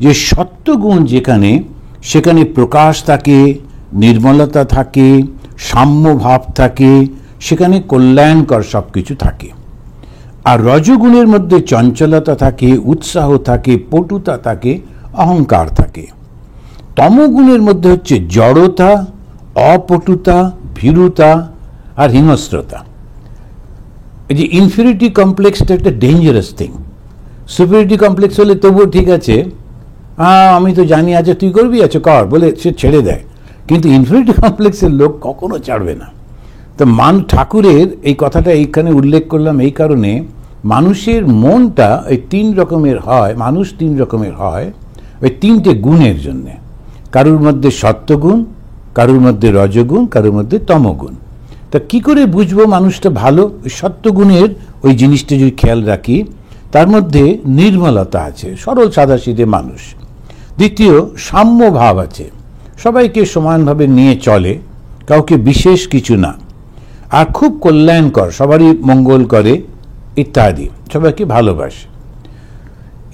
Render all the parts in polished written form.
যে সত্যগুণ যেখানে, সেখানে প্রকাশ থাকে, নির্মলতা থাকে, সাম্যভাব থাকে, সেখানে কল্যাণকর সব কিছু থাকে। আর রজগুণের মধ্যে চঞ্চলতা থাকে, উৎসাহ থাকে, পটুতা থাকে, অহংকার থাকে। তমগুণের মধ্যে হচ্ছে জড়তা, অপটুতা, ভীরুতা আর হিংস্রতা। এই যে ইনফিরিটি কমপ্লেক্সটা একটা ডেঞ্জারাস থিং। সুপিরিয়রিটি কমপ্লেক্স হলে তবুও ঠিক আছে, আমি তো জানি, আছে তুই করবি, আছে কর বলে সে ছেড়ে দেয়। কিন্তু ইনফিরিয়রিটি কমপ্লেক্সের লোক কখনো ছাড়বে না। তো ঠাকুরের এই কথাটা এইখানে উল্লেখ করলাম এই কারণে, মানুষের মনটা ওই তিন রকমের হয়, মানুষ তিন রকমের হয় ওই তিনটে গুণের জন্যে। কারুর মধ্যে সত্যগুণ, কারুর মধ্যে রজগুণ, কারুর মধ্যে তমগুণ। তা কি করে বুঝবো মানুষটা ভালো? সত্যগুণের ওই জিনিসটা যদি খেয়াল রাখি, তার মধ্যে নির্মলতা আছে, সরল সাদাসিধে মানুষ। দ্বিতীয়, সাম্য ভাব আছে, সবাইকে সমানভাবে নিয়ে চলে, কাউকে বিশেষ কিছু না। আর খুব কল্যাণকর, সবারই মঙ্গল করে ইত্যাদি, সবাইকে ভালোবাসে।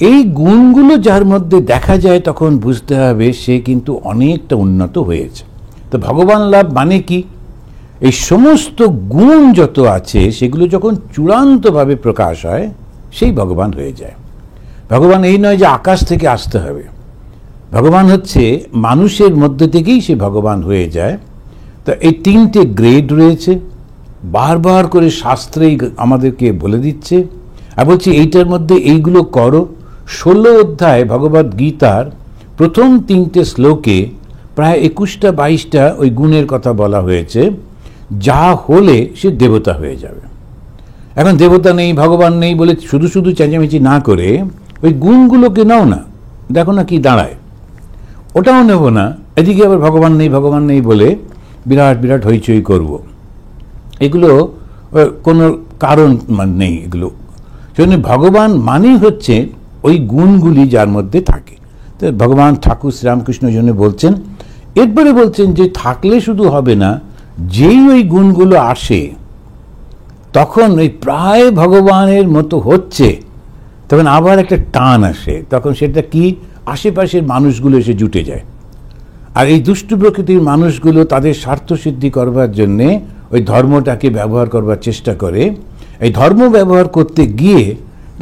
এই গুণগুলো যার মধ্যে দেখা যায়, তখন বুঝতে হবে সে কিন্তু অনেকটা উন্নত হয়েছে। তো ভগবান লাভ মানে কি? এই সমস্ত গুণ যত আছে সেগুলো যখন চূড়ান্তভাবে প্রকাশ হয়, সেই ভগবান হয়ে যায়। ভগবান এই নয় যে আকাশ থেকে আসতে হবে, ভগবান হচ্ছে মানুষের মধ্যে থেকেই সে ভগবান হয়ে যায়। তো এই তিনটে গ্রেড রয়েছে, বারবার করে শাস্ত্রেই আমাদেরকে বলে দিচ্ছে। আর বলছি এইটার মধ্যে এইগুলো করো। 16 অধ্যায় ভগবদ গীতার প্রথম 3টে শ্লোকে প্রায় 21টা 22টা ওই গুণের কথা বলা হয়েছে, যা হলে সে দেবতা হয়ে যাবে। এখন দেবতা নেই, ভগবান নেই বলে শুধু শুধু চেঁচামেচি না করে ওই গুণগুলোকে নাও না, দেখো না কি দাঁড়ায়। ওটাও নেব না, এদিকে আবার ভগবান নেই ভগবান নেই বলে বিরাট বিরাট হইচই করব। এগুলো কোনো কারণ নেই। এগুলো সেজন্য ভগবান মানেই হচ্ছে ওই গুণগুলি যার মধ্যে থাকে। তো ভগবান ঠাকুর শ্রীরামকৃষ্ণের জন্য বলছেন, এরপরে বলছেন যে থাকলে শুধু হবে না, যেই ওই গুণগুলো আসে তখন ওই প্রায় ভগবানের মতো হচ্ছে, তখন আবার একটা টান আসে। তখন সেটা কি? আশেপাশের মানুষগুলো এসে জুটে যায়। আর এই দুষ্টু প্রকৃতির মানুষগুলো তাদের স্বার্থসিদ্ধি করবার জন্যে ওই ধর্মটাকে ব্যবহার করবার চেষ্টা করে। এই ধর্ম ব্যবহার করতে গিয়ে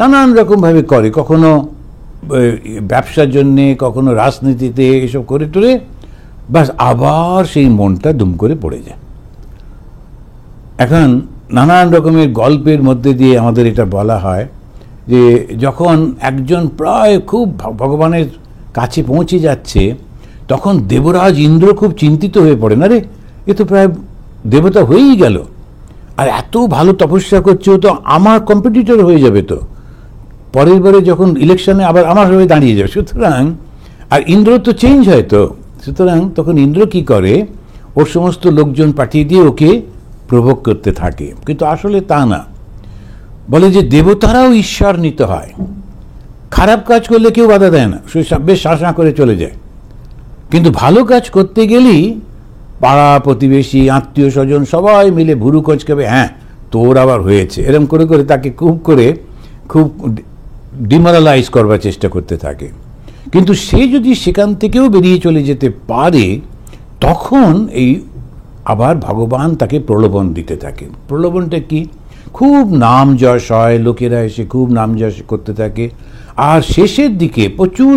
নানান রকমভাবে করে, কখনো ব্যবসার জন্যে, কখনো রাজনীতিতে, এসব করে টোরে বাস আবার সেই মনটা দুম করে পড়ে যায়। এখন নানান রকমের গল্পের মধ্যে দিয়ে আমাদের এটা বলা হয় যে যখন একজন প্রায় খুব ভগবানের কাছে পৌঁছে যাচ্ছে, তখন দেবরাজ ইন্দ্র খুব চিন্তিত হয়ে পড়ে, না রে এ তো প্রায় দেবতা হয়েই গেল, আর এত ভালো তপস্যা করছে, ও তো আমার কম্পিটিটর হয়ে যাবে, তো পরের বারে যখন ইলেকশনে আবার আমার হয়ে দাঁড়িয়ে যাবে। সুতরাং আর ইন্দ্র তো চেঞ্জ হয়, তো সুতরাং তখন ইন্দ্র কি করে, ওর সমস্ত লোকজন পাঠিয়ে দিয়ে ওকে প্রভোগ করতে থাকে। কিন্তু আসলে তা না, বলে যে দেবতারাও ঈশ্বর নিতে হয়, খারাপ কাজ করলে কেউ বাধা দেয় না, বেশ শাসনা করে চলে যায়। কিন্তু ভালো কাজ করতে গেলেই পাড়া প্রতিবেশী, আত্মীয় স্বজন সবাই মিলে ভুরু কোঁচকাবে, হ্যাঁ তোর আবার হয়েছে, এরকম করে করে তাকে খুব ডিমোরালাইজ করবার চেষ্টা করতে থাকে। কিন্তু সে যদি সেখান থেকেও বেরিয়ে চলে যেতে পারে, তখন এই আবার ভগবান তাকে প্রলোভন দিতে থাকে। প্রলোভনটা কি? খুব নাম যশ হয়, লোকেরা এসে খুব নাম যশ করতে থাকে, আর শেষের দিকে প্রচুর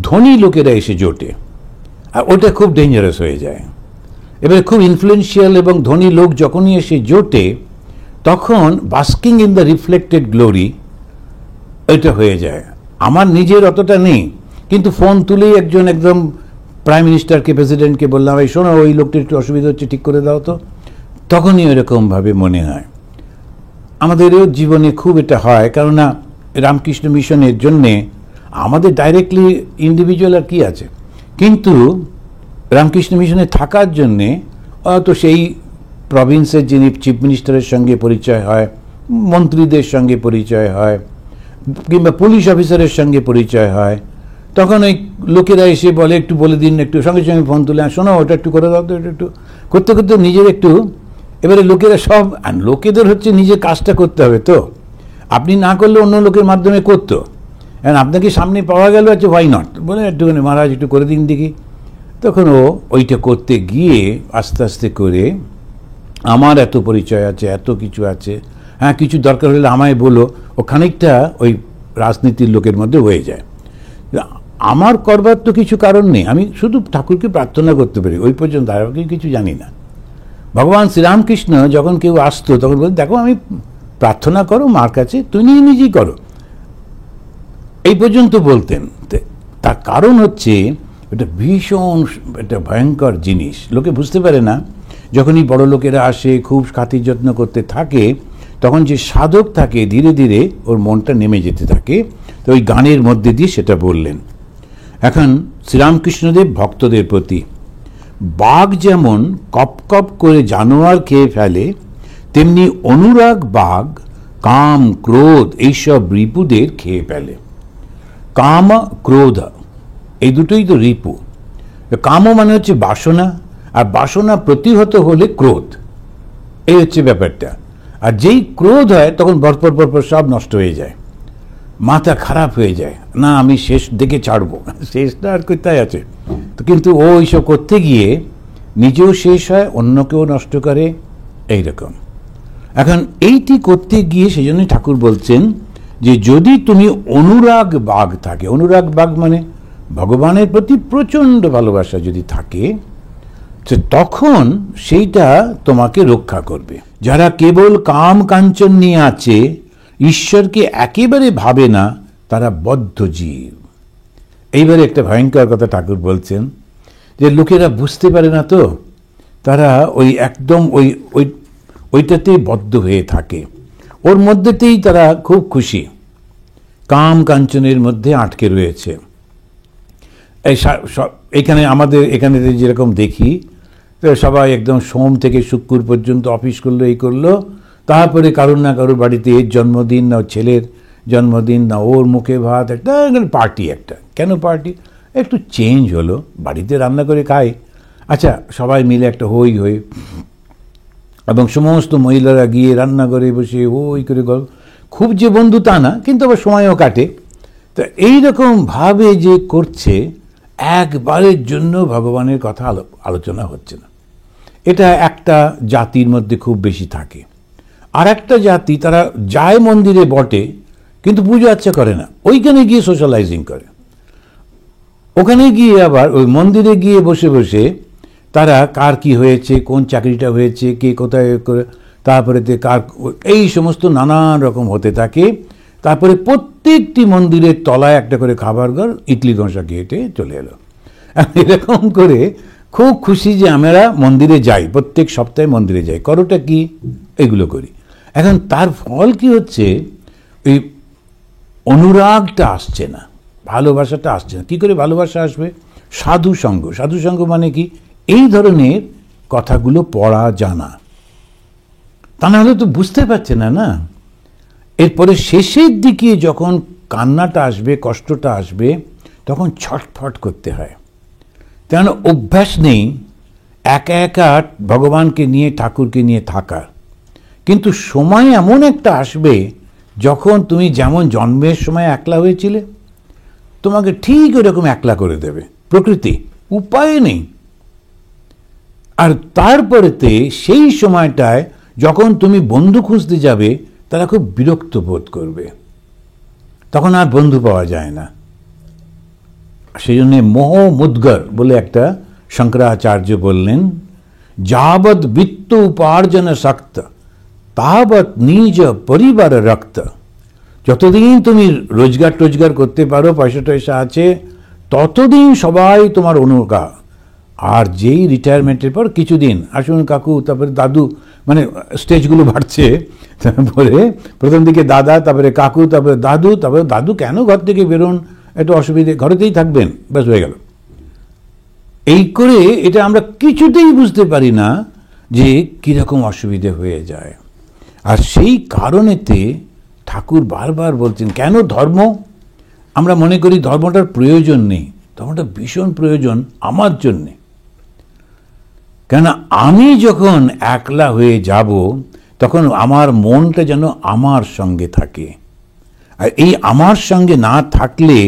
ধনী লোকেরা এসে জোটে, আর ওটা খুব ডেঞ্জারাস হয়ে যায়। এবারে খুব ইনফ্লুয়েন্সিয়াল এবং ধনী লোক যখনই এসে জোটে, তখন basking in the reflected glory এটা হয়ে যায়। আমার নিজের অতটা নেই, কিন্তু ফোন তুলেই একদম প্রাইম মিনিস্টারকে, প্রেসিডেন্টকে বললাম, এই শোনো ওই লোকটির একটু অসুবিধা হচ্ছে, ঠিক করে দাও তো, তখনই এরকমভাবে মনে হয়। আমাদেরও জীবনে খুব এটা হয়, কেননা রামকৃষ্ণ মিশনের জন্যে আমাদের ডাইরেক্টলি ইন্ডিভিজুয়াল আর কি আছে, কিন্তু রামকৃষ্ণ মিশনে থাকার জন্যে তো সেই প্রভিন্সের যিনি চিফ মিনিস্টারের সঙ্গে পরিচয় হয়, মন্ত্রীদের সঙ্গে পরিচয় হয়, কিংবা পুলিশ অফিসারের সঙ্গে পরিচয় হয়, তখন ওই লোকেরা এসে বলে একটু বলে দিন, একটু সঙ্গে সঙ্গে ফোন তুলে, শোনো ওটা একটু করে দাও তো, এটা একটু করতে করতে নিজের একটু, এবারে লোকেরা সব, লোকেদের হচ্ছে নিজের কাজটা করতে হবে, তো আপনি না করলে অন্য লোকের মাধ্যমে করতো। আপনাকে সামনে পাওয়া গেল, আছে হোয়াই নট, বলে একটুখানি মহারাজ একটু করে দিন দেখি। তখন ও ওইটা করতে গিয়ে আস্তে আস্তে করে, আমার এত পরিচয় আছে, এত কিছু আছে, হ্যাঁ কিছু দরকার হলে আমায় বলো, ও খানিকটা ওই রাজনীতির লোকের মধ্যে হয়ে যায়। আমার করবার তো কিছু কারণ নেই, আমি শুধু ঠাকুরকে প্রার্থনা করতে পারি, ওই পর্যন্ত আর কিছু জানি না। ভগবান শ্রীরামকৃষ্ণ যখন কেউ আসতো তখন বলতো, দেখো আমি প্রার্থনা করো মার কাছে, তুমি নিজেই করো, এই পর্যন্ত বলতেন। তার কারণ হচ্ছে এটা ভীষণ একটা ভয়ঙ্কর জিনিস, লোকে বুঝতে পারে না। যখনই বড় লোকেরা আসে খুব খাতির যত্ন করতে থাকে, তখন যে সাধক থাকে ধীরে ধীরে ওর মনটা নেমে যেতে থাকে। তো ওই গানের মধ্যে দিয়ে সেটা বললেন। এখন শ্রীরামকৃষ্ণদেব ভক্তদের প্রতি, বাঘ যেমন কপ কপ করে জানোয়ার খেয়ে ফেলে, তেমনি অনুরাগ বাঘ কাম ক্রোধ এইসব রিপুদের খেয়ে ফেলে। কাম ক্রোধ এই দুটোই তো রিপু। কাম মানে হচ্ছে বাসনা, আর বাসনা প্রতিহত হলে ক্রোধ, এই হচ্ছে ব্যাপারটা। আর যেই ক্রোধ হয় তখন পরপর পরপর সব নষ্ট হয়ে যায়, মাথা খারাপ হয়ে যায়, না আমি শেষ দেখে ছাড়বো, শেষটা আর কোথায় আছে। তো কিন্তু ও এইসব করতে গিয়ে নিজেও শেষ হয়, অন্যকেও নষ্ট করে, এইরকম। এখন এইটি করতে গিয়ে সেই জন্যই ঠাকুর বলছেন যে যদি তুমি অনুরাগ বাঘ থাকে, অনুরাগ বাঘ মানে ভগবানের প্রতি প্রচণ্ড ভালোবাসা যদি থাকে, তখন সেইটা তোমাকে রক্ষা করবে। যারা কেবল কাম কাঞ্চন নিয়ে আছে, ঈশ্বরকে একেবারে ভাবে না, তারা বদ্ধ জীব। এইবারে একটা ভয়ঙ্কর কথা ঠাকুর বলছেন, যে লোকেরা বুঝতে পারে না, তো তারা ওই একদম ওইটাতেই বদ্ধ হয়ে থাকে, ওর মধ্যেতেই তারা খুব খুশি, কাম কাঞ্চনের মধ্যে আটকে রয়েছে। এখানে আমাদের এখানে যেরকম দেখি, সবাই একদম সোম থেকে শুক্র পর্যন্ত অফিস করলো, এই করলো, তারপরে কারোর না কারোর বাড়িতে এর জন্মদিন, না ছেলের জন্মদিন, না ওর মুখে ভাত, একটা পার্টি। একটা কেন পার্টি? একটু চেঞ্জ হলো, বাড়িতে রান্না করে খাই, আচ্ছা সবাই মিলে একটা হই হই, এবং সমস্ত মহিলারা গিয়ে রান্নাঘরে বসে ওই করে খুব যে বন্ধু তা না, কিন্তু আবার সময়ও কাটে। তো এইরকম ভাবে যে করছে, একবারের জন্য ভগবানের কথা আলোচনা হচ্ছে না। এটা একটা জাতির মধ্যে খুব বেশি থাকে। আর একটা জাতি তারা যায় মন্দিরে বটে, কিন্তু পুজো আচ্ছা করে না, ওইখানে গিয়ে সোশ্যালাইজিং করে। ওখানে গিয়ে আবার ওই মন্দিরে গিয়ে বসে বসে তারা কার কি হয়েছে, কোন চাকরিটা হয়েছে, কে কোথায় করে, তারপরে কার, এই সমস্ত নানান রকম হতে থাকে। তারপরে প্রত্যেকটি মন্দিরের তলায় একটা করে খাবার ঘর, ইডলি ধোসা খেয়ে চলে এলো। এরকম করে খুব খুশি যে আমরা মন্দিরে যাই, প্রত্যেক সপ্তাহে মন্দিরে যাই, করোটা কি, এগুলো করি। এখন তার ফল কি হচ্ছে, ওই অনুরাগটা আসছে না, ভালোবাসাটা আসছে না। কী করে ভালোবাসা আসবে? সাধু সঙ্গ। সাধু সঙ্গ মানে কি? এই ধরনের কথাগুলো পড়া জানা, তা নাহলে তো বুঝতে পারছে না। না, এরপরে শেষের দিকে যখন কান্নাটা আসবে, কষ্টটা আসবে, তখন ছটফট করতে হয়। কেন? অভ্যাস নেই একা একা ভগবানকে নিয়ে, ঠাকুরকে নিয়ে থাকার। কিন্তু সময় এমন একটা আসবে যখন তুমি যেমন জন্মের সময় একলা হয়েছিলে, তোমাকে ঠিক ওরকম একলা করে দেবে প্রকৃতি, উপায় নেই। আর তারপরেতে সেই সময়টায় যখন তুমি বন্ধু খুঁজতে যাবে, তারা খুব বিরক্ত বোধ করবে, তখন আর বন্ধু পাওয়া যায় না। সেই জন্যে মোহ মুদ্গর বলে একটা শঙ্করাচার্য বললেন, যাবৎ বিত্ত উপার্জন শক্ত তাবৎ নিজ পরিবার রক্ত। যতদিন তুমি রোজগার করতে পারো, পয়সা টয়সা আছে, ততদিন সবাই তোমার অনুগা। আর যেই রিটায়ারমেন্টের পর কিছুদিন, আসুন কাকু, তারপরে দাদু, মানে স্টেজগুলো বাড়ছে, তারপরে প্রথম দিকে দাদা, তারপরে কাকু, তারপরে দাদু কেন ঘর থেকে বেরোন, একটু অসুবিধে, ঘরেতেই থাকবেন, ব্যাস হয়ে গেল। এই করে এটা আমরা কিছুতেই বুঝতে পারি না যে কীরকম অসুবিধে হয়ে যায়। আর সেই কারণেতে ঠাকুর বারবার বলছেন, কেন ধর্ম? আমরা মনে করি ধর্মটার প্রয়োজন নেই, ধর্মটা ভীষণ প্রয়োজন আমার জন্যে। কেন? আমি যখন একলা হয়ে যাব, তখন আমার মনটা যেন আমার সঙ্গে থাকে, আর এই আমার সঙ্গে না থাকলে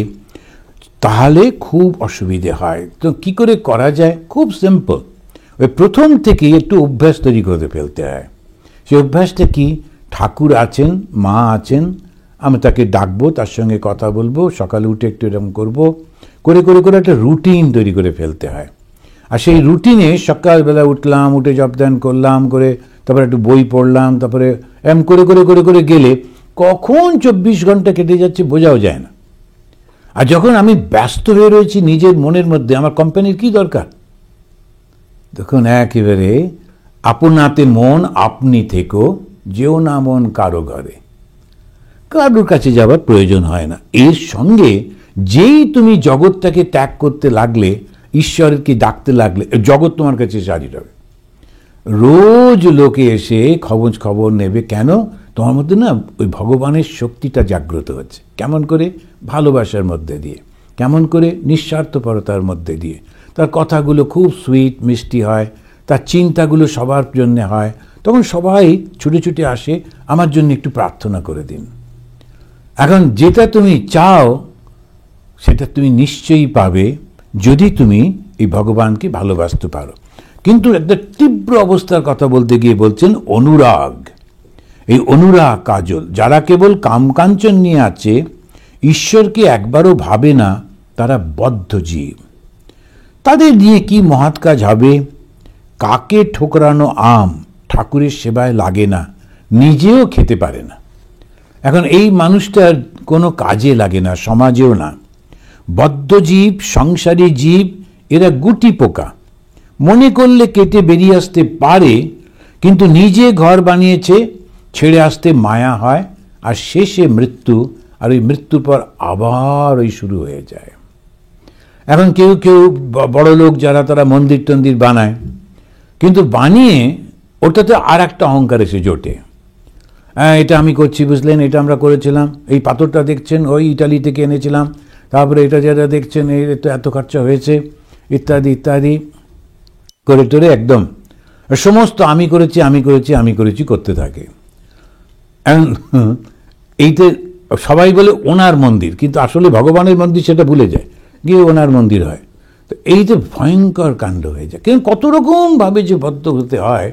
তাহলে খুব অসুবিধে হয়। তো কি করে করা যায়? খুব সিম্পল। ওই প্রথম থেকেই একটু অভ্যাস তৈরি করে ফেলতে হয়। সেই অভ্যাসটা কি? ঠাকুর আছেন, মা আছেন, আমি তাকে ডাকবো, তার সঙ্গে কথা বলবো, সকালে উঠে একটু এরকম করবো, করে করে করে একটা রুটিন তৈরি করে ফেলতে হয়। আর সেই রুটিনে সকালবেলা উঠলাম, উঠে জপ ধ্যান করলাম, করে তারপরে একটু বই পড়লাম, তারপরে এম করে করে করে করে গেলে কখন 24 ঘন্টা কেটে যাচ্ছে বোঝাও যায় না। আর যখন আমি ব্যস্ত হয়ে রয়েছি নিজের মনের মধ্যে, আমার কোম্পানির কি দরকার? তখন একেবারে আপনাতে মন আপনি থেকো, যেও না মন কারো ঘরে, কারোর কাছে যাবার প্রয়োজন হয় না। এর সঙ্গে যেই তুমি জগৎটাকে ত্যাগ করতে লাগলে, ঈশ্বরকে ডাকতে লাগলে, জগৎ তোমার কাছে হাজির হবে। রোজ লোকে এসে খবর নেবে, কেন? তোমার মধ্যে না ওই ভগবানের শক্তিটা জাগ্রত হচ্ছে। কেমন করে? ভালোবাসার মধ্যে দিয়ে, কেমন করে? নিঃস্বার্থপরতার মধ্যে দিয়ে। তার কথাগুলো খুব সুইট মিষ্টি হয়, তার চিন্তাগুলো সবার জন্যে হয়। তখন সবাই ছুটে ছুটে আসে, আমার জন্য একটু প্রার্থনা করে দিন। এখন যেটা তুমি চাও সেটা তুমি নিশ্চয়ই পাবে, যদি তুমি এই ভগবানকে ভালোবাসতে পারো। কিন্তু একটা তীব্র অবস্থার কথা বলতে গিয়ে বলছেন অনুরাগ। এই অনুরাগ কাজল, যারা কেবল কামকাঞ্চন নিয়ে আছে, ঈশ্বরকে একবারও ভাবে না, তারা বদ্ধ জীব। তাদের নিয়ে কি মহৎ কাজ হবে? কাকে ঠোকরানো আম ঠাকুরের সেবায় লাগে না, নিজেও খেতে পারে না। এখন এই মানুষটার কোনো কাজে লাগে না, সমাজেও না। বদ্ধ জীব, সংসারী জীব, এরা গুটি পোকা। মনে করলে কেটে বেরিয়ে আসতে পারে, কিন্তু নিজে ঘর বানিয়েছে, ছেড়ে আসতে মায়া হয়, আর শেষে মৃত্যু। আর ওই মৃত্যুর পর আবার ওই শুরু হয়ে যায়। এখন কেউ কেউ বড় লোক যারা, তারা মন্দির টন্দির বানায়, কিন্তু বানিয়ে ওটাতে আর একটা অহংকার এসে জোটে। হ্যাঁ, এটা আমি করছি, বুঝলেন, এটা আমরা করেছিলাম, এই পাথরটা দেখছেন ওই ইটালি থেকে এনেছিলাম, তারপরে এটা যেটা দেখছেন এটা এত খরচা হয়েছে, ইত্যাদি ইত্যাদি করে টোরে একদম সমস্ত আমি করেছি আমি করেছি আমি করেছি করতে থাকে। এইতে সবাই বলে ওনার মন্দির, কিন্তু আসলে ভগবানের মন্দির সেটা ভুলে যায়, গিয়ে ওনার মন্দির হয়। তো এই যে ভয়ঙ্কর কাণ্ড হয়ে যায়। কিন্তু কত রকমভাবে যে বদ্ধ হতে হয়,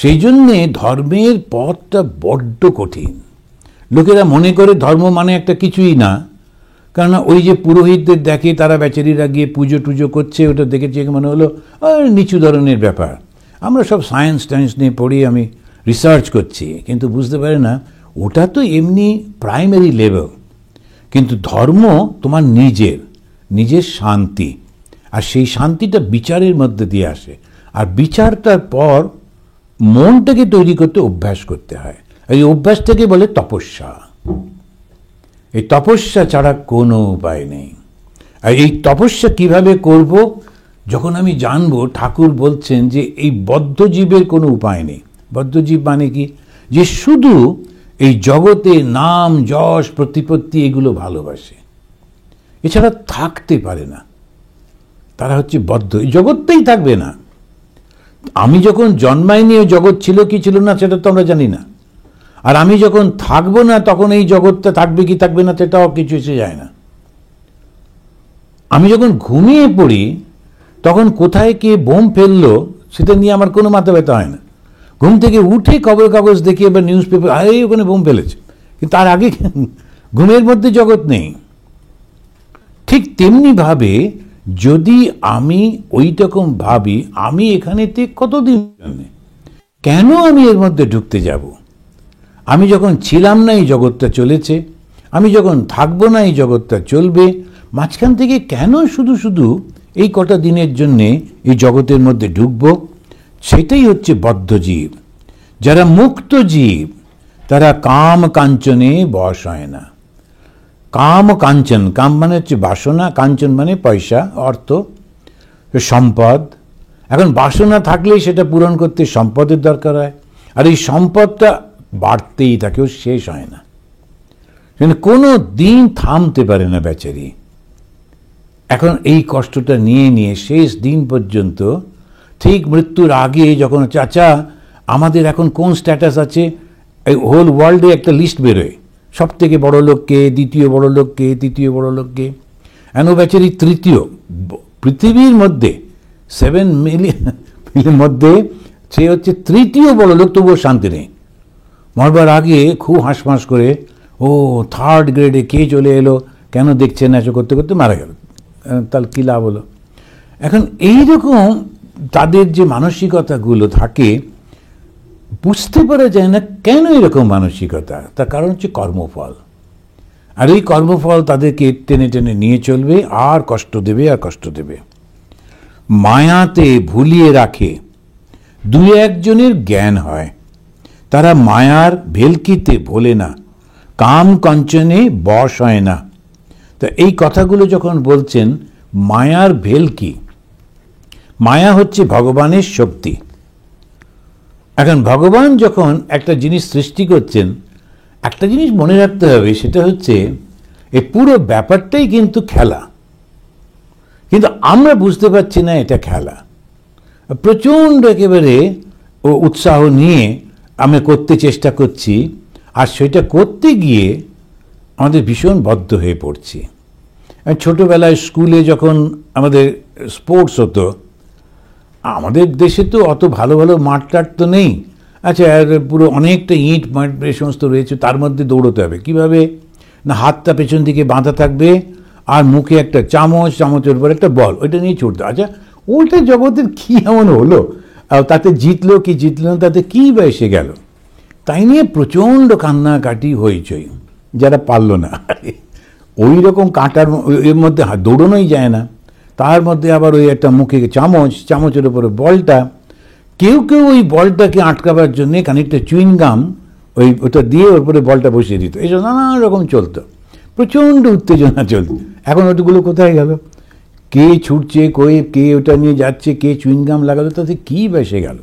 সেই জন্যে ধর্মের পথটা বড্ড কঠিন। লোকেরা মনে করে ধর্ম মানে একটা কিছুই না, কেননা ওই যে পুরোহিতদের দেখে, তারা বেচারিরা গিয়ে পুজো টুজো করছে, ওটা দেখেছে মনে হলো নিচু ধরনের ব্যাপার। আমরা সব সায়েন্স টায়েন্স নিয়ে পড়ি, আমি রিসার্চ করছি, কিন্তু বুঝতে পারে না ওটা তো এমনি প্রাইমারি লেভেল। কিন্তু ধর্ম তোমার নিজের শান্তি, আর সেই শান্তিটা বিচারের মধ্যে দিয়ে আসে। আর বিচারটার পর মনটাকে তৈরি করতে অভ্যাস করতে হয়। এই অভ্যাসটাকে বলে তপস্যা। এই তপস্যা ছাড়া কোনো উপায় নেই। আর এই তপস্যা কিভাবে করব? যখন আমি জানবো ঠাকুর বলছেন যে এই বদ্ধজীবের কোনো উপায় নেই। বদ্ধজীব মানে কি? যে শুধু এই জগতে নাম যশ প্রতিপত্তি এগুলো ভালোবাসে, এছাড়া থাকতে পারে না, তারা হচ্ছে বদ্ধ। এই জগৎটাই থাকবে না। আমি যখন জন্মাইনি ওই জগৎ ছিল কি ছিল না সেটা তো আমরা জানি না। আর আমি যখন থাকবো না, তখন এই জগৎটা থাকবে কি থাকবে না সেটাও কিছু এসে যায় না। আমি যখন ঘুমিয়ে পড়ি, তখন কোথায় কে বোম ফেললো সেটা নিয়ে আমার কোনো মাথা ব্যথা হয় না। ঘুম থেকে উঠে খবর কাগজ দেখি, এবার নিউজ পেপার, আরে ওখানে বোম ফেলেছে, কিন্তু তার আগে ঘুমের মধ্যে জগৎ নেই। ঠিক তেমনিভাবে যদি আমি ওই রকম ভাবি, আমি এখানেতে কতদিন, কেন আমি এর মধ্যে ঢুকতে যাব? আমি যখন ছিলাম না এই জগৎটা চলেছে, আমি যখন থাকবো না এই জগৎটা চলবে। মাঝখান থেকে কেন শুধু শুধু এই কটা দিনের জন্যে এই জগতের মধ্যে ঢুকবো? সেটাই হচ্ছে বদ্ধ জীব। যারা মুক্ত জীব, তারা কাম কাঞ্চনে বশ হয় না। কাম কাঞ্চন, কাম মানে হচ্ছে বাসনা, কাঞ্চন মানে পয়সা, অর্থ, সম্পদ। এখন বাসনা থাকলেই সেটা পূরণ করতে সম্পদের দরকার হয়, আর এই সম্পদটা বাড়তেই থাকে, ও শেষ হয় না, কোনো দিন থামতে পারে না বেচারি। এখন এই কষ্টটা নিয়ে নিয়ে শেষ দিন পর্যন্ত, ঠিক মৃত্যুর আগে যখন চাচা আমাদের এখন কোন স্ট্যাটাস আছে, এই হোল ওয়ার্ল্ডে একটা লিস্ট বেরোয়, সব থেকে বড় লোককে, দ্বিতীয় বড় লোককে, তৃতীয় বড় লোককে, ও বেচারি তৃতীয় পৃথিবীর মধ্যে 7 মিলিয়ন মধ্যে সে হচ্ছে তৃতীয় বড় লোক, তবুও শান্তি নেই। মরবার আগে খুব হাঁসফাঁস করে ও 3rd গ্রেডে কে চলে এলো, কেন দেখছে না, এসব করতে করতে মারা গেল, তার কী লাভ হলো। এখন এইরকম তাদের যে মানসিকতাগুলো থাকে বুঝতে পারা যায় না কেন এরকম মানসিকতা, তার কারণ হচ্ছে কর্মফল। আর এই কর্মফল তাদেরকে টেনে টেনে নিয়ে চলবে, আর কষ্ট দেবে আর কষ্ট দেবে। মায়াতে ভুলিয়ে রাখে, 2-1 জনের জ্ঞান হয়, তারা মায়ার ভেলকিতে ভোলে না, কাম কঞ্চনে বশ হয় না। তা এই কথাগুলো যখন বলছেন, মায়ার ভেলকি, মায়া হচ্ছে ভগবানের শক্তি। এখন ভগবান যখন একটা জিনিস সৃষ্টি করছেন, একটা জিনিস মনে রাখতে হবে, সেটা হচ্ছে এই পুরো ব্যাপারটাই কিন্তু খেলা, কিন্তু আমরা বুঝতে পারছি না এটা খেলা। প্রচণ্ড একেবারে উৎসাহ নিয়ে আমরা করতে চেষ্টা করছি, আর সেটা করতে গিয়ে আমাদের ভীষণ বদ্ধ হয়ে পড়ছি। ছোটোবেলায় স্কুলে যখন আমাদের স্পোর্টস হতো, আমাদের দেশে তো অত ভালো ভালো মাঠ টাট তো নেই, আচ্ছা পুরো অনেকটা ইট মাঠ এই সমস্ত রয়েছে, তার মধ্যে দৌড়তে হবে। কীভাবে না, হাতটা পেছন দিকে বাঁধা থাকবে, আর মুখে একটা চামচ, চামচের উপর একটা বল, ওইটা নিয়ে ছুটতে। আচ্ছা ওইটা জগতের কী এমন হলো, তাতে জিতলো কি জিতলো না, তাতে কী বা এসে গেল, তাই নিয়ে প্রচণ্ড কান্নাকাটি হইচই, যারা পারলো না। ওই রকম কাঁটার এর মধ্যে দৌড়নোই যায় না, তার মধ্যে আবার ওই একটা মুখে চামচ, চামচের উপরে বলটা, কেউ কেউ ওই বলটাকে আটকাবার জন্যে খানিকটা চুইংগাম ওটা দিয়ে ওর উপরে বলটা বসিয়ে দিত। এসব নানা রকম চলতো, প্রচণ্ড উত্তেজনা চলত। এখন ওটাগুলো কোথায় গেল, কে ছুটছে, কে ওটা নিয়ে যাচ্ছে, কে চুইংগাম লাগালো, তাতে কী বেসে গেল।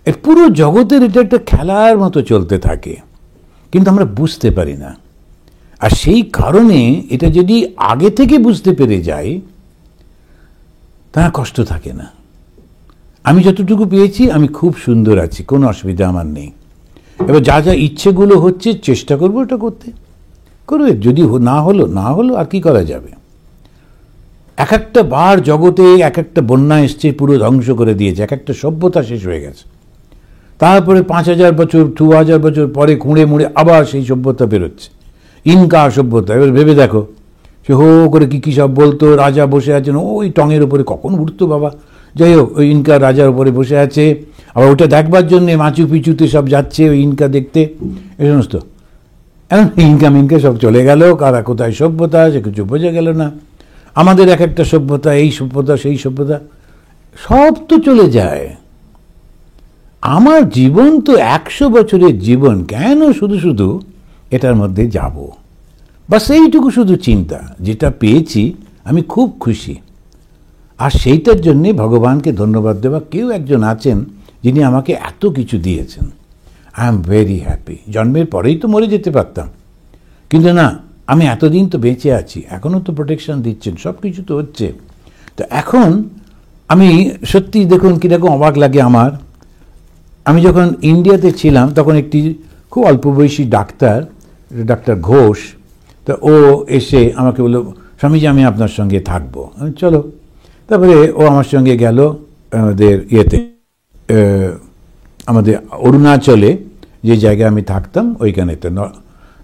এর পুরো জগতের এটা একটা খেলার মতো চলতে থাকে, কিন্তু আমরা বুঝতে পারি না। আর সেই কারণে এটা যদি আগে থেকে বুঝতে পেরে যাই, তা কষ্ট থাকে না। আমি যতটুকু পেয়েছি আমি খুব সুন্দর আছি, কোনো অসুবিধা আমার নেই। এবার যা যা ইচ্ছেগুলো হচ্ছে চেষ্টা করবো ওটা করতে, করবে। যদি না হলো আর কি করা যাবে। এক একটা বার জগতে এক একটা বন্যা এসছে, পুরো ধ্বংস করে দিয়েছে, এক একটা সভ্যতা শেষ হয়ে গেছে। তারপরে 5000 বছর 2000 বছর পরে খুঁড়ে মুড়ে আবার সেই সভ্যতা বেরোচ্ছে, ইনকা সভ্যতা। এবার ভেবে দেখো, সে হো করে কী সব বলতো, রাজা বসে আছেন ওই টঙের উপরে, কখন উঠতো বাবা। যাই হোক, ওই ইনকা রাজার উপরে বসে আছে, আবার ওটা দেখবার জন্যে মাচু পিচুতে সব যাচ্ছে ওই ইনকা দেখতে, এই সমস্ত। এখন ইনকা সব চলে গেল, কারা কোথায় সভ্যতা সে কিছু বোঝা গেল না। আমাদের এক একটা সভ্যতা, এই সভ্যতা সেই সভ্যতা, সব তো চলে যায়। আমার জীবন তো 100 বছরের জীবন, কেন শুধু শুধু এটার মধ্যে যাব? বাস এইটুকু শুধু চিন্তা। যেটা পেয়েছি আমি খুব খুশি, আর সেইটার জন্যে ভগবানকে ধন্যবাদ দেওয়া কেউ একজন আছেন যিনি আমাকে এত কিছু দিয়েছেন। I am very happy. জন্মের পরেই তো মরে যেতে পারতাম, কিন্তু না, আমি এতদিন তো বেঁচে আছি, এখনও তো প্রোটেকশন দিচ্ছেন, সব কিছু তো হচ্ছে। তো এখন আমি সত্যি দেখুন কীরকম অবাক লাগে আমার। আমি যখন ইন্ডিয়াতে ছিলাম তখন একটি খুব অল্প বয়সী ডাক্তার ঘোষ, তো ও এসে আমাকে বললো, স্বামীজি আমি আপনার সঙ্গে থাকবো। আমি চলো। তারপরে ও আমার সঙ্গে গেল আমাদের আমাদের অরুণাচলে, যে জায়গায় আমি থাকতাম ওইখানেতে,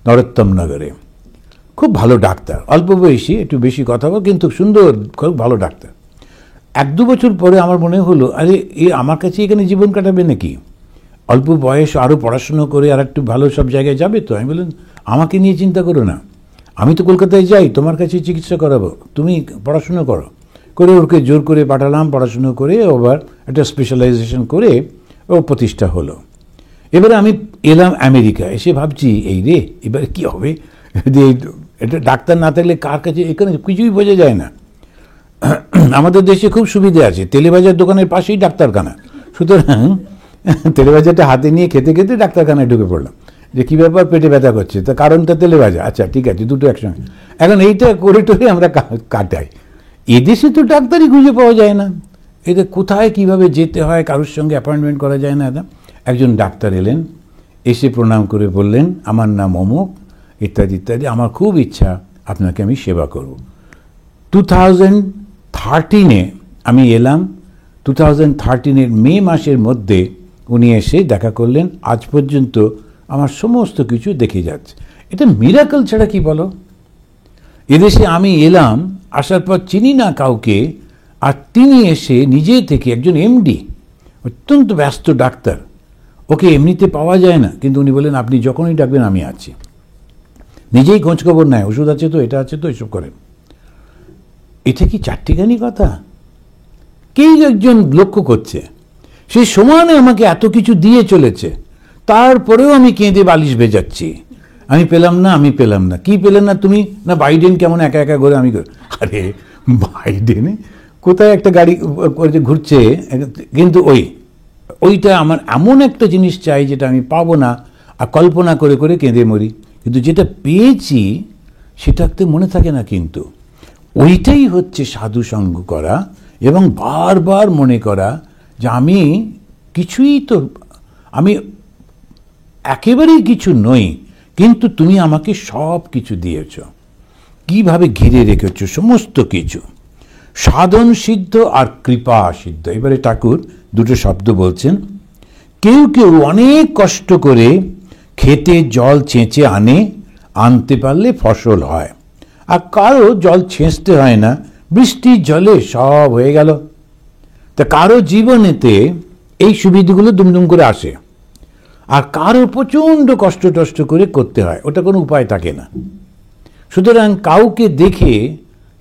নরোত্তম নগরে। খুব ভালো ডাক্তার, অল্প বয়সী, একটু বেশি কথা বল, কিন্তু সুন্দর, খুব ভালো ডাক্তার। 1-2 বছর পরে আমার মনে হলো, আরে এ আমার কাছে এখানে জীবন কাটাবে নাকি? অল্প বয়স, আরও পড়াশুনো করে আর একটু ভালো সব জায়গায় যাবে তো। আমি বললাম, আমাকে নিয়ে চিন্তা করো না, আমি তো কলকাতায় যাই, তোমার কাছে চিকিৎসা করাবো, তুমি পড়াশুনো করো। করে ওকে জোর করে পাঠালাম, পড়াশুনো করে আবার একটা স্পেশালাইজেশন করে ও প্রতিষ্ঠা হলো। এবারে আমি এলাম আমেরিকা, এসে ভাবছি এই রে, এবারে কী হবে? এটা ডাক্তার না থাকলে কার কাছে, এখানে কিছুই বোঝা যায় না। আমাদের দেশে খুব সুবিধে আছে, তেলেবাজার দোকানের পাশেই ডাক্তারখানা, সুতরাং তেলেবাজারটা হাতে নিয়ে খেতে খেতে ডাক্তারখানায় ঢুকে পড়লাম, যে কী ব্যাপার, পেটে ব্যথা করছে, তা কারণটা তেলেবাজা, আচ্ছা ঠিক আছে, দুটো একসঙ্গে। এখন এইটা করে টোরে আমরা কাটাই। এদেশে তো ডাক্তারই খুঁজে পাওয়া যায় না, এতে কোথায় কীভাবে যেতে হয়, কারোর সঙ্গে অ্যাপয়েন্টমেন্ট করা যায় না। একজন ডাক্তার এলেন, এসে প্রণাম করে বললেন, আমার নাম অমুক, ইত্যাদি ইত্যাদি। আমার খুব ইচ্ছা আপনাকে আমি সেবা করব। 2013 আমি এলাম। 2013 মে মাসের মধ্যে উনি এসে দেখা করলেন। আজ পর্যন্ত আমার সমস্ত কিছু দেখে যাচ্ছে। এটা মিরাকল ছাড়া কি বলো? এদেশে আমি এলাম, আসার পর চিনি না কাউকে, আর তিনি এসে নিজে থেকে, একজন এমডি, অত্যন্ত ব্যস্ত ডাক্তার, ওকে এমনিতে পাওয়া যায় না, কিন্তু উনি বলেন আপনি যখনই ডাকবেন আমি আছি। নিজেই খোঁজখবর নেয়, ওষুধ আছে তো, এটা আছে তো, এসব করেন। এটা কি চারটিখানি কথা? কেউ একজন লক্ষ্য করছে। সেই সমানে আমাকে এত কিছু দিয়ে চলেছে, তারপরেও আমি কেঁদে বালিশ ভেজাচ্ছি। আমি পেলাম না, আমি পেলাম না। কি পেলেন না তুমি? না বাইডেন কেমন একা একা ঘুরে। আমি আরে বাইডেনে কোথায় একটা গাড়ি করে ঘুরছে, কিন্তু ওইটা আমার এমন একটা জিনিস চাই যেটা আমি পাবো না, আর কল্পনা করে করে কেঁদে মরি। কিন্তু যেটা পেয়েছি সেটাতে মনে থাকে না। কিন্তু ওইটাই হচ্ছে সাধু সঙ্গ করা এবং বারবার মনে করা যে আমি কিছুই তো, আমি একেবারেই কিছু নই, কিন্তু তুমি আমাকে সব কিছু দিয়েছ, কিভাবে ঘিরে রেখেছ সমস্ত কিছু। সাধন সিদ্ধ আর কৃপা সিদ্ধ। এবারে ঠাকুর দুটো শব্দ বলছেন। কেউ কেউ অনেক কষ্ট করে খেতে জল ছেঁচে আনতে পারলে ফসল হয়, আর কারো জল ছেঁচতে হয় না, বৃষ্টির জলে সব হয়ে গেল। তা কারো জীবনেতে এই সুবিধাগুলো দুমদুম করে আসে, আর কারো প্রচণ্ড কষ্ট টষ্ট করে করতে হয়, ওটা কোনো উপায় থাকে না। সুতরাং কাউকে দেখে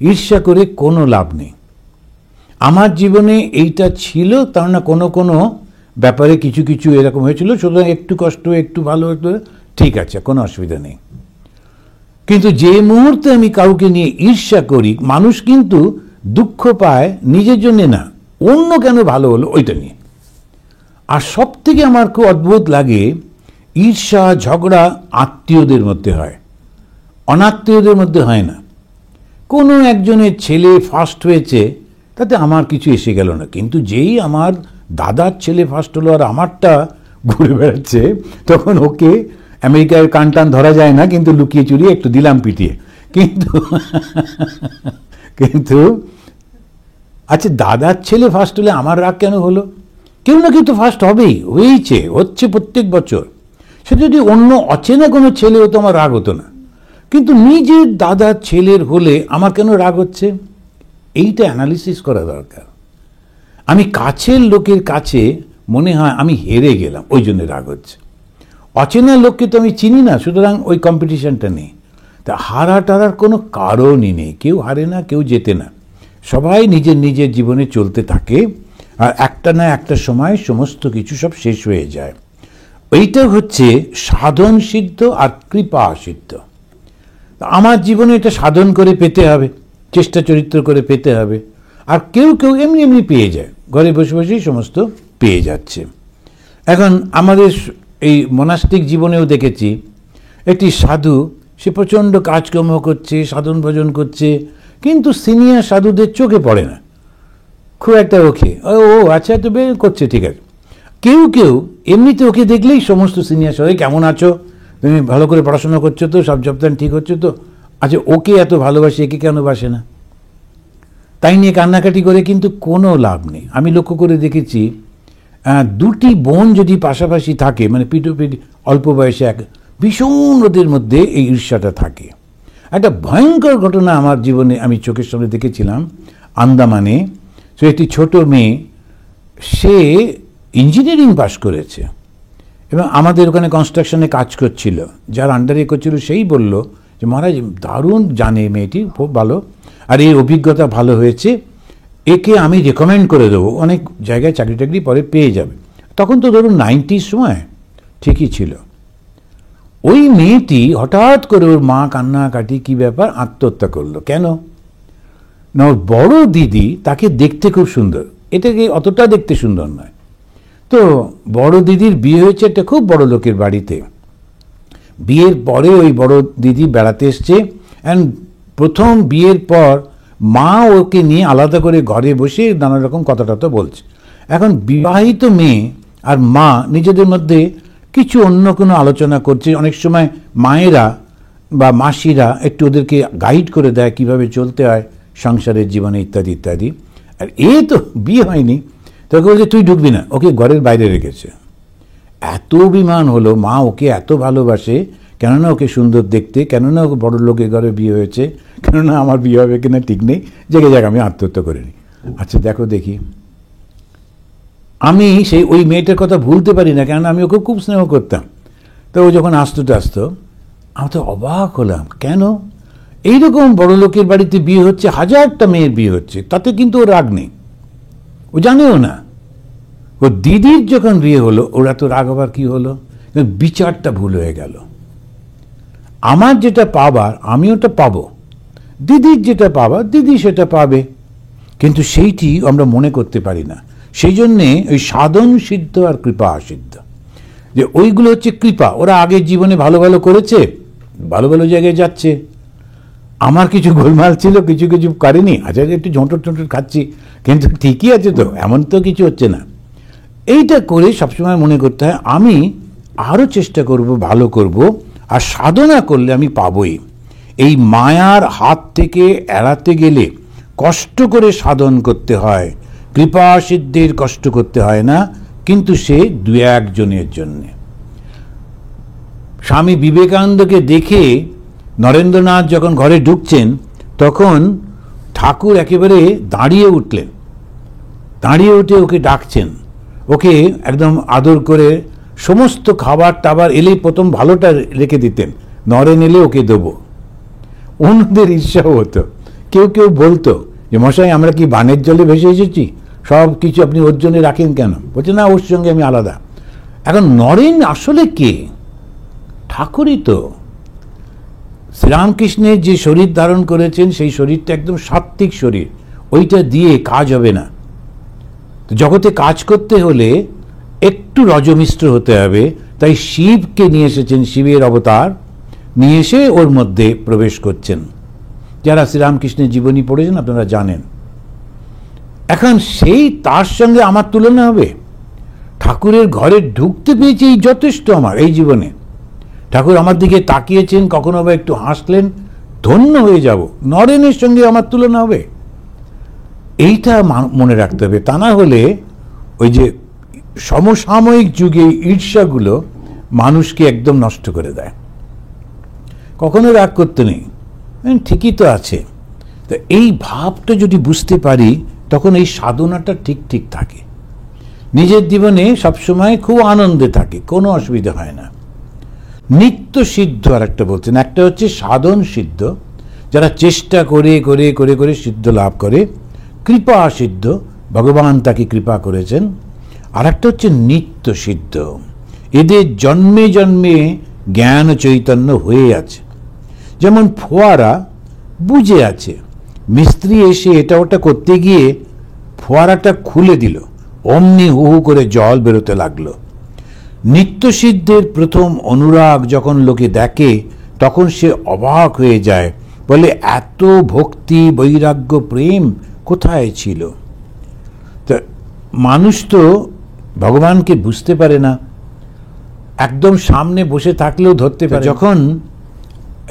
ঈর্ষা করে কোনো লাভ নেই। আমার জীবনে এইটা ছিল, তার না কোনো কোনো ব্যাপারে কিছু কিছু এরকম হয়েছিল, সুতরাং একটু কষ্ট, একটু ভালো হতো, ঠিক আছে, কোনো অসুবিধা নেই। কিন্তু যে মুহূর্তে আমি কাউকে নিয়ে ঈর্ষা করি, মানুষ কিন্তু দুঃখ পায় নিজের জন্যে না, অন্য কেন ভালো হলো ওইটা নিয়ে। আর সব থেকে আমার খুব অদ্ভুত লাগে, ঈর্ষা ঝগড়া আত্মীয়দের মধ্যে হয়, অনাত্মীয়দের মধ্যে হয় না। কোনো একজনের ছেলে ফার্স্ট হয়েছে, তাতে আমার কিছু এসে গেল না, কিন্তু যেই আমার দাদার ছেলে ফার্স্ট হলো আর আমারটা ঘুরে বেড়াচ্ছে, তখন ওকে আমেরিকার কানটান ধরা যায় না, কিন্তু লুকিয়ে চুরিয়ে একটু দিলাম পিটিয়ে। কিন্তু আচ্ছা, দাদার ছেলে ফার্স্ট হলে আমার রাগ কেন হলো? কেউ না কেউ তো ফার্স্ট হবেই, হচ্ছে প্রত্যেক বছর। সে যদি অন্য অচেনা কোনো ছেলে হতো আমার রাগ হতো না, কিন্তু নিজের দাদার ছেলের হলে আমার কেন রাগ হচ্ছে? এইটা অ্যানালিসিস করা দরকার। আমি কাছের লোকের কাছে মনে হয় আমি হেরে গেলাম, ওই জন্য রাগ হচ্ছে। অচেনা লোককে তো আমি চিনি না, সুতরাং ওই কম্পিটিশনটা নেই। তা হারা টারার কোনো কারণই নেই, কেউ হারে না, কেউ জেতে না, সবাই নিজের নিজের জীবনে চলতে থাকে, আর একটা না একটা সময় সমস্ত কিছু সব শেষ হয়ে যায়। এইটা হচ্ছে সাধন সিদ্ধ আর কৃপা সিদ্ধ। আমার জীবনে এটা সাধন করে পেতে হবে, চেষ্টা চরিত্র করে পেতে হবে। আর কেউ কেউ এমনি এমনি পেয়ে যায়, ঘরে বসে বসেই সমস্ত পেয়ে যাচ্ছে। এখন আমাদের এই মনাস্টিক জীবনেও দেখেছি, একটি সাধু, সে প্রচণ্ড কাজকর্ম করছে, সাধন ভজন করছে, কিন্তু সিনিয়র সাধুদের চোখে পড়ে না খুব একটা। ও আচ্ছা, তো বের করছে, ঠিক আছে। কেউ কেউ এমনিতে ওকে দেখলেই সমস্ত সিনিয়র সাধু, কেমন আছো, তুমি ভালো করে পড়াশোনা করছো তো, সব জবদান ঠিক হচ্ছে তো, আচ্ছা ওকে এত ভালোবাসে, একে কেন বাসে না, তাই নিয়ে কান্নাকাটি করে, কিন্তু কোনো লাভ নেই। আমি লক্ষ্য করে দেখেছি, দুটি বোন যদি পাশাপাশি থাকে, মানে পিঠোপিঠি অল্প বয়সে, এক ভীষণ ওদের মধ্যে এই ঈর্ষাটা থাকে। একটা ভয়ঙ্কর ঘটনা আমার জীবনে আমি চোখের সামনে দেখেছিলাম। আন্দামানে সে একটি ছোট মেয়ে, সে ইঞ্জিনিয়ারিং পাশ করেছে এবং আমাদের ওখানে কনস্ট্রাকশনে কাজ করছিল। যার আন্ডারে করছিল সেই বলল যে মহারাজ দারুণ জানে মেয়েটি, খুব ভালো, আর এই অভিজ্ঞতা ভালো হয়েছে, একে আমি রেকমেন্ড করে দেবো, অনেক জায়গায় চাকরি টাকরি পরে পেয়ে যাবে। তখন তো ধরুন 90s সময়, ঠিকই ছিল। ওই মেয়েটি হঠাৎ করে, ওর মা কান্নাকাটি, কি ব্যাপার, আত্মহত্যা করলো। কেন না, ওর বড় দিদি তাকে দেখতে খুব সুন্দর, এটাকে অতটা দেখতে সুন্দর নয়। তো বড় দিদির বিয়ে হয়েছে একটা খুব বড় লোকের বাড়িতে। বিয়ের পরে ওই বড় দিদি বেড়াতে এসছে, অ্যান্ড প্রথম বিয়ের পর মা ওকে নিয়ে আলাদা করে ঘরে বসে নানা রকম কথা টথা বলছে। এখন বিবাহিত মেয়ে আর মা নিজেদের মধ্যে কিছু অন্য কোনো আলোচনা করছে। অনেক সময় মায়েরা বা মাসিরা একটু ওদেরকে গাইড করে দেয় কিভাবে চলতে হয় সংসারের জীবনে ইত্যাদি ইত্যাদি। আর এ তো বিয়ে হয়নি, তোকে বলছে তুই ঢুকবি না, ওকে ঘরের বাইরে রেখেছে। এত অভিমান হলো, মা ওকে এত ভালোবাসে, কেননা ওকে সুন্দর দেখতে, কেননা ওকে বড় লোকের ঘরে বিয়ে হয়েছে, কেননা আমার বিয়ে হবে কিনা ঠিক নেই, জেগে যাক আমি আত্মহত্যা করে নিই। আচ্ছা দেখো দেখি, আমি সেই ওই মেয়েটার কথা ভুলতে পারি না, কেননা আমি ওকে খুব স্নেহ করতাম। তো ও যখন আসতো আমি তো অবাক হলাম, কেন এইরকম বড় লোকের বাড়িতে বিয়ে হচ্ছে, 1000টা মেয়ের বিয়ে হচ্ছে, তাতে কিন্তু ও রাগ নেই, ও জানেও না। ও দিদির যখন বিয়ে হলো ওরা তো রাগ আবার কি হলো, বিচারটা ভুল হয়ে গেল। আমার যেটা পাবার আমি ওটা পাবো, দিদির যেটা পাবার দিদি সেটা পাবে, কিন্তু সেইটি আমরা মনে করতে পারি না। সেই জন্যে ওই সাধন সিদ্ধ আর কৃপা সিদ্ধ, যে ওইগুলো হচ্ছে কৃপা, ওরা আগের জীবনে ভালো ভালো করেছে, ভালো ভালো জায়গায় যাচ্ছে। আমার কিছু গোলমাল ছিল, কিছু কিছু করেনি, আচ্ছা একটু ঝোঁটর টোঁটর খাচ্ছি, কিন্তু ঠিকই আছে তো, এমন তো কিছু হচ্ছে না। এইটা করে সবসময় মনে করতে হয় আমি আরও চেষ্টা করব, ভালো করব, আর সাধনা করলে আমি পাবই। এই মায়ার হাত থেকে এড়াতে গেলে কষ্ট করে সাধন করতে হয়, কৃপা সিদ্ধির কষ্ট করতে হয় না, কিন্তু সে 2-1 জনের জন্যে। স্বামী বিবেকানন্দকে দেখে নরেন্দ্রনাথ যখন ঘরে ঢুকছেন তখন ঠাকুর একেবারে দাঁড়িয়ে উঠলেন, দাঁড়িয়ে উঠে ওকে ডাকছেন, ওকে একদম আদর করে সমস্ত খাবার টাবার এলেই প্রথম ভালোটা রেখে দিতেন, নরেন এলে ওকে দেবো। অন্যদের ঈর্ষাও হতো, কেউ কেউ বলতো যে মশাই আমরা কি বানের জলে ভেসে এসেছি, সব কিছু আপনি ওর জন্য রাখেন কেন? বলছে না, ওর সঙ্গে আমি আলাদা। এখন নরেন আসলে কে? ঠাকুরই তো। শ্রীরামকৃষ্ণের যে শরীর ধারণ করেছেন সেই শরীরটা একদম সাত্ত্বিক শরীর, ওইটা দিয়ে কাজ হবে না। তো জগতে কাজ করতে হলে একটু রজমিশ্র হতে হবে, তাই শিবকে নিয়ে এসেছেন, শিবের অবতার নিয়ে এসে ওর মধ্যে প্রবেশ করছেন। যারা শ্রীরামকৃষ্ণের জীবনী পড়েছেন আপনারা জানেন। এখন সেই তার সঙ্গে আমার তুলনা হবে? ঠাকুরের ঘরে ঢুকতে পেরেছি এই যথেষ্ট আমার এই জীবনে। ঠাকুর আমার দিকে তাকিয়েছেন, কখনো বা একটু হাসলেন, ধন্য হয়ে যাব। নরেনের সঙ্গে আমার তুলনা হবে? এইটা মনে রাখতে হবে, তা না হলে ওই যে সমসাময়িক যুগে ঈর্ষাগুলো মানুষকে একদম নষ্ট করে দেয়। কখনো রাগ করতে নেই, ঠিকই তো আছে। তো এই ভাবটা যদি বুঝতে পারি তখন এই সাধনাটা ঠিক ঠিক থাকে, নিজের জীবনে সবসময় খুব আনন্দে থাকে, কোনো অসুবিধা হয় না। নিত্য সিদ্ধ আর একটা বলছেন, একটা হচ্ছে সাধন সিদ্ধ, যারা চেষ্টা করে করে করে করে সিদ্ধ লাভ করে, কৃপা সিদ্ধ, ভগবান তাকে কৃপা করেছেন। আর একটা হচ্ছে নিত্য সিদ্ধ, এদের জন্মে জন্মে জ্ঞান চৈতন্য হয়ে আছে। যেমন ফোয়ারা বুঝে আছে, মিস্ত্রি এসে এটা ওটা করতে গিয়ে ফোয়ারাটা খুলে দিল, অমনি হু হু করে জল বেরোতে লাগলো। নিত্যসিদ্ধের প্রথম অনুরাগ যখন লোকে দেখে তখন সে অবাক হয়ে যায়, বলে এত ভক্তি বৈরাগ্য প্রেম কোথায় ছিল? তা মানুষ তো ভগবানকে বুঝতে পারে না, একদম সামনে বসে থাকলেও ধরতে পারে। যখন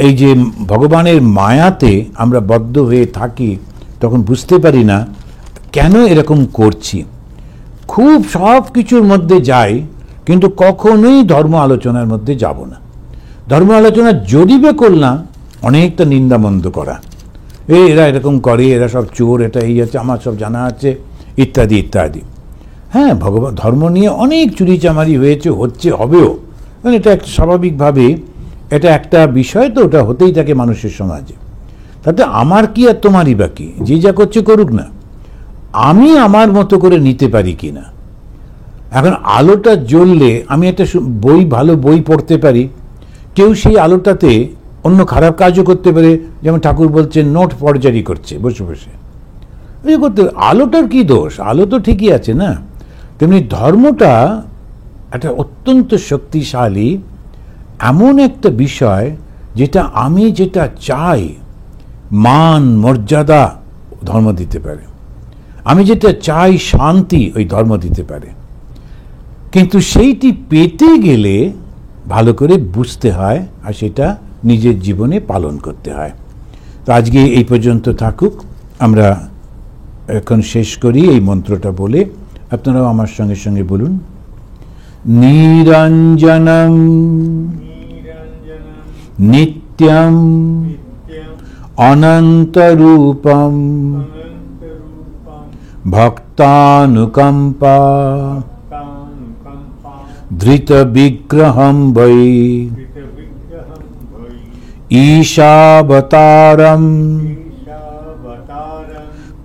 এই যে ভগবানের মায়াতে আমরা বদ্ধ হয়ে থাকি তখন বুঝতে পারি না কেন এরকম করছি। খুব সব কিছুর মধ্যে যাই, কিন্তু কখনোই ধর্ম আলোচনার মধ্যে যাব না। ধর্ম আলোচনা যদি বে করলাম অনেকটা নিন্দামন্দ করা, এরা এরকম করে, এরা সব চোর, এটা এই আছে, আমার সব জানা আছে, ইত্যাদি ইত্যাদি। হ্যাঁ, ভগবান ধর্ম নিয়ে অনেক চুরিচামারি হয়েছে, হচ্ছে, হবেও, এটা একটা স্বাভাবিকভাবে এটা একটা বিষয়, তো ওটা হতেই থাকে মানুষের সমাজে। তাতে আমার কি আর তোমারই বা কি, যে যা করছে করুক না, আমি আমার মতো করে নিতে পারি কি না। এখন আলোটা জ্বললে আমি একটা বই, ভালো বই পড়তে পারি, কেউ সেই আলোটাতে অন্য খারাপ কাজও করতে পারে, যেমন ঠাকুর বলছেন নোট ফরজারি করছে বসে বসে, করতে, আলোটার কি দোষ? আলো তো ঠিকই আছে না। তেমনি ধর্মটা একটা অত্যন্ত শক্তিশালী এমন একটা বিষয়, যেটা আমি যেটা চাই, মান মর্যাদা ধর্ম দিতে পারে, আমি যেটা চাই শান্তি, ওই ধর্ম দিতে পারে। কিন্তু সেইটি পেতে গেলে ভালো করে বুঝতে হয়, আর সেটা নিজের জীবনে পালন করতে হয়। তো আজকে এই পর্যন্ত থাকুক, আমরা এখন শেষ করি এই মন্ত্রটা বলে। আপনারাও আমার সঙ্গে সঙ্গে বলুন, নিরঞ্জনম নিত্যম অনন্তরূপম ভক্তানুকম্পা ধৃত বিগ্রহম বৈ ঈশাবতারম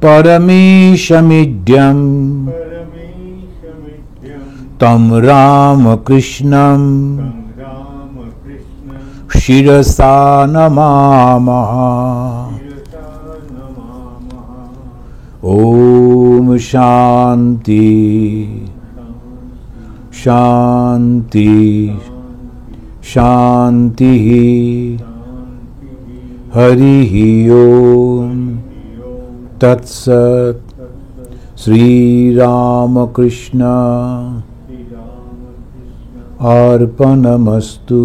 পরমেশমিড্যম তম রামকৃষ্ণম শিরসা নমামঃ। ওম শান্তি শান্তি শান্তি। হরি ওম তৎসৎ। শ্রীরামকৃষ্ণ अर्पणमस्तु।